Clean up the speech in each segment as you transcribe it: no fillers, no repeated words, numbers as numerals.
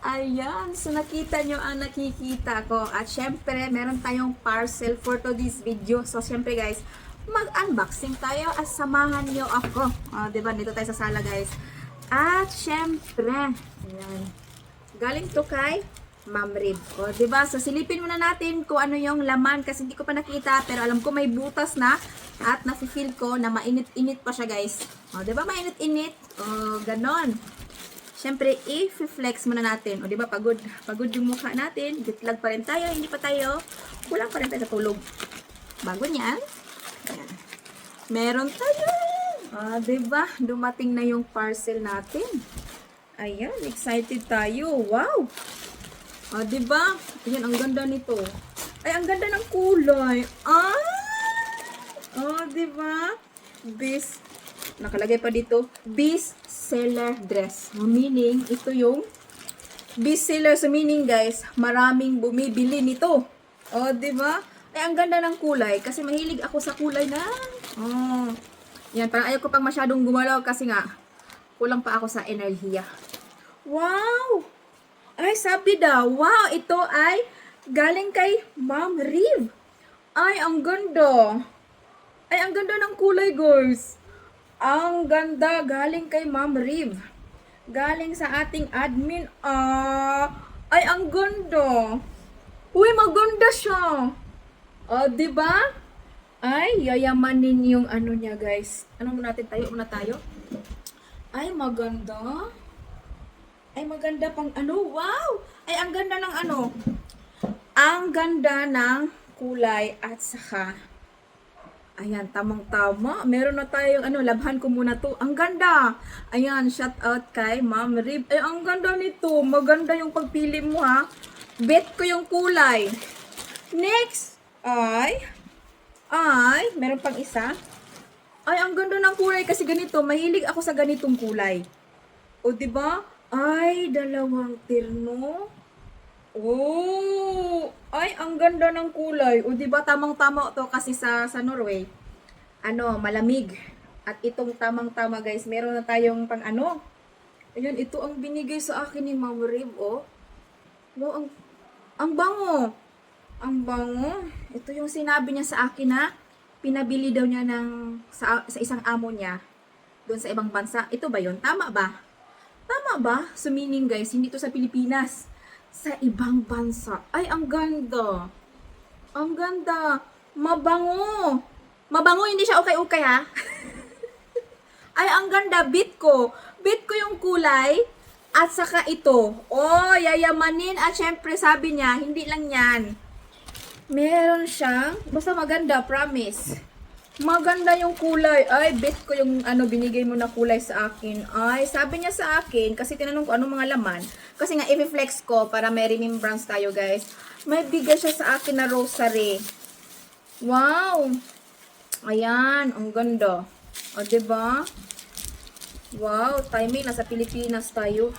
Ayan, so nakita nyo ang nakikita ko. At syempre, meron tayong parcel for today's video. So syempre guys, mag-unboxing tayo at samahan nyo ako. Diba, dito tayo sa sala guys. At syempre, ayan, galing to kay Ma'am Rib. O, diba? So, silipin muna natin kung ano yung laman kasi hindi ko pa nakita. Pero alam ko may butas na at nafe-feel ko na mainit-init pa siya, guys. O, diba? Mainit-init. O, ganon. Siyempre, i-flex muna natin. O, diba? Pagod yung mukha natin. Bitlag pa rin tayo. Hindi pa tayo. Kulang pa rin tayo sa tulog. Bago niyan. Ayan. Meron tayo. Diba? Dumating na yung parcel natin. Ayan. Excited tayo. Wow! Diba? Ayan, ang ganda nito. Ay, ang ganda ng kulay. Diba? Nakalagay pa dito, best seller dress. Meaning, ito yung best seller. So, meaning guys, maraming bumibili nito. Diba? Ay, ang ganda ng kulay. Kasi mahilig ako sa kulay na. Yan, parang ayaw ko pang masyadong gumalaw kasi nga, kulang pa ako sa enerhiya. Wow! Ay, sabi daw, wow, ito ay galing kay Ma'am Rib. Ay, ang ganda. Ay, ang ganda ng kulay, guys. Ang ganda, galing kay Ma'am Rib. Galing sa ating admin. Ay, ang ganda. Uy, maganda siya. Diba? Ay, yayamanin yung ano niya, guys. Ano muna natin tayo? Una tayo. Ay, maganda. Ay, maganda pang ano. Wow! Ay, ang ganda ng ano. Ang ganda ng kulay at saka ayan, tamang-tama. Meron na tayong ano, labhan ko muna to. Ang ganda. Ayan, shout out kay Ma'am Rib. Ay, ang ganda nito. Maganda yung pagpili mo ha. Bet ko yung kulay. Next ay, meron pang isa. Ay, ang ganda ng kulay kasi ganito. Mahilig ako sa ganitong kulay. O, diba? Ay, dalawang terno. Ay, ang ganda ng kulay. O, diba, tamang-tama to kasi sa Norway. Ano, malamig. At itong tamang-tama, guys, meron na tayong pang ano. Ayan, ito ang binigay sa akin ni Ma'am Rib, oh. Wow, ang bango. Ang bango. Ito yung sinabi niya sa akin na pinabili daw niya sa isang amo niya doon sa ibang bansa. Ito ba yun? Tama ba? Tama ba? So meaning guys, hindi to sa Pilipinas. Sa ibang bansa. Ay, ang ganda. Ang ganda. Mabango. Mabango, hindi siya okay-okay ha. Ay, ang ganda. Bit ko. Bit ko yung kulay. At saka ito. Yayamanin. At syempre sabi niya, hindi lang yan. Meron siyang, basta maganda, promise. Maganda yung kulay. Ay, bet ko yung ano binigay mo na kulay sa akin. Ay, sabi niya sa akin, kasi tinanong ko anong mga laman. Kasi nga, i-flex ko para may remembrance tayo, guys. May bigay siya sa akin na rosary. Wow! Ayan, ang ganda. Diba? Wow, timing, nasa Pilipinas tayo.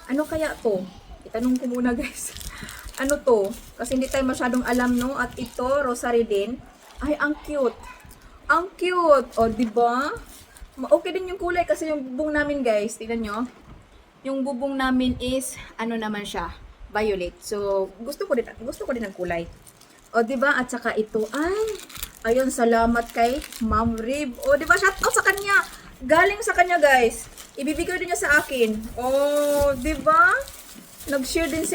Ano kaya to? Itanong ko muna, guys. Ano to? Kasi hindi tayo masyadong alam, no? At ito, rosary din. Ay, ang cute. Ang cute. Diba? Okay din yung kulay kasi yung bubong namin, guys, tignan nyo. Yung bubong namin is, ano naman siya, violet. So, gusto ko din ang kulay. Diba? At saka ito, ay, ayun, salamat kay Ma'am Rib. Diba? Shout out sa kanya. Galing sa kanya, guys. Ibibigay din niya sa akin. Diba? Nag-share din si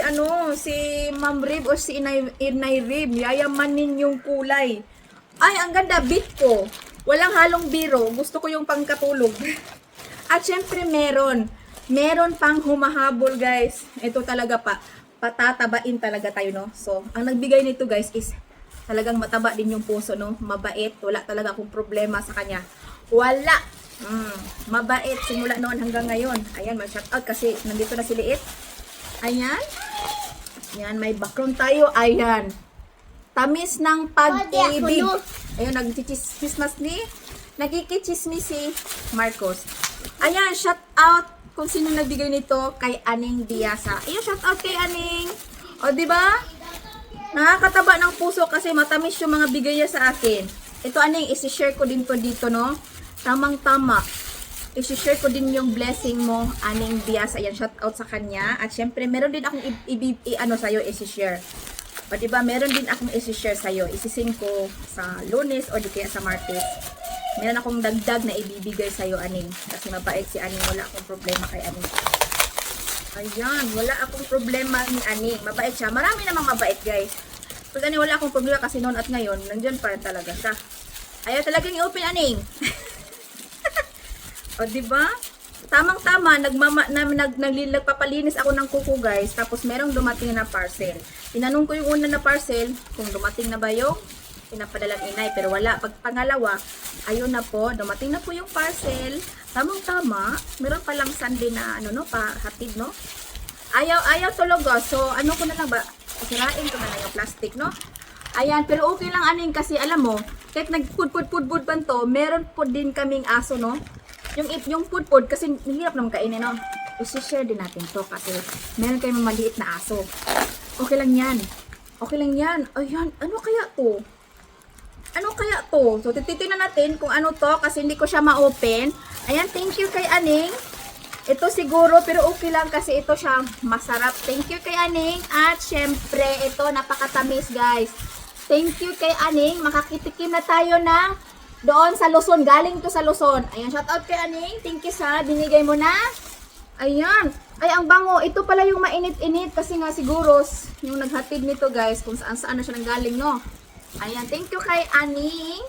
Ma'am Rib o si Inay Rib. Yayamanin yung kulay. Ay, ang ganda, bit ko. Walang halong biro. Gusto ko yung pangkatulog. At syempre meron pang humahabol, guys. Ito talaga patatabain talaga tayo, no? So, ang nagbigay nito, guys, is talagang mataba din yung puso, no? Mabait. Wala talaga akong problema sa kanya. Wala. Mabait. Simula noon hanggang ngayon. Ayan, mag-shout out kasi nandito na si Liit. Ayan. Ayan, may background tayo. Ayan. Tamis ng pag-ibig. Ayun, nagkikichismis si Marcos. Ayan, shout out kung sino nagbigay nito kay Aning Diasa. Ayun, shout out kay Aning. Diba? Nakakataba ng puso kasi matamis yung mga bigay niya sa akin. Ito, Aning, isi-share ko din to dito, no? Tamang-tama. i-share ko din yung blessing mo, Aning Diaz. Ayan, shout out sa kanya. At syempre, meron din akong ano sa'yo, i-share. O diba, meron din akong i-share sa'yo. Isising ko sa Lunes o di kaya sa Martes. Meron akong dagdag na ibibigay sa'yo, Aning. Kasi mabait si Aning. Wala akong problema kay Aning. Ayan, wala akong problema ni Aning. Mabait siya. Marami namang mabait, guys. Pag Aning, wala akong problema kasi noon at ngayon, nandyan pa rin talaga siya. Ayaw talagang i-open, Aning. O, diba? Tamang-tama, nagpapalinis ako ng kuko, guys. Tapos, merong dumating na parcel. Tinanong ko yung una na parcel, kung dumating na ba yung pinapadalang inay. Pero wala. Pag pangalawa, ayun na po, dumating na po yung parcel. Tamang-tama, meron palang Sunday na, ano, no, pahatid, no? Ayaw talaga. So, ano ko na lang ba? Sirain ko na lang yung plastic, no? Ayan, pero okay lang, Aning, kasi alam mo, kahit nagpud-pud-pud pa to, meron po din kaming aso, no? Yung pud-pud, kasi hirap naman kainin, no? I-share din natin to kasi meron kayong maliit na aso. Okay lang yan. Okay lang yan. Ayan, ano kaya to? Ano kaya to? So, titignan natin kung ano to kasi hindi ko siya ma-open. Ayan, thank you kay Aning. Ito siguro, pero okay lang kasi ito siya masarap. Thank you kay Aning. At syempre, ito napakatamis, guys. Thank you kay Aning. Makakitikim na tayo ng doon sa Luzon. Galing to sa Luzon. Ayan, shout out kay Aning. Thank you sa binigay mo na. Ayan. Ay, ang bango. Ito pala yung mainit-init kasi nga siguro yung naghatid nito, guys, kung saan-saan na siya nanggaling, no? Ayan, thank you kay Aning.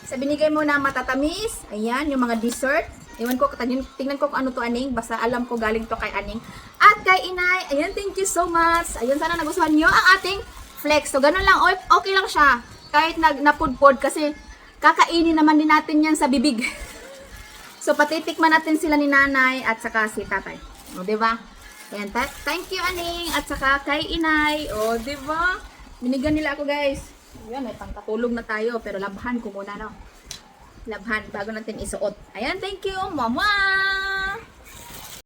Sa binigay mo na matatamis. Ayan, yung mga dessert. Ewan ko, tingnan ko kung ano to, Aning. Basta alam ko galing to kay Aning. At kay Inay. Ayan, thank you so much. Ayan, sana nagustuhan nyo ang ating flex. So, ganun lang. Okay lang siya. Kahit napudpod kasi kakainin naman din natin yan sa bibig. So, patitikman natin sila ni nanay at saka si tatay. O, diba? Ayan, thank you, Aning. At saka kay Inay. O, diba? Binigyan nila ako, guys. Ayan, may pangkatulog na tayo. Pero labhan ko muna, no? Labhan bago natin isuot. Ayan, thank you, mama!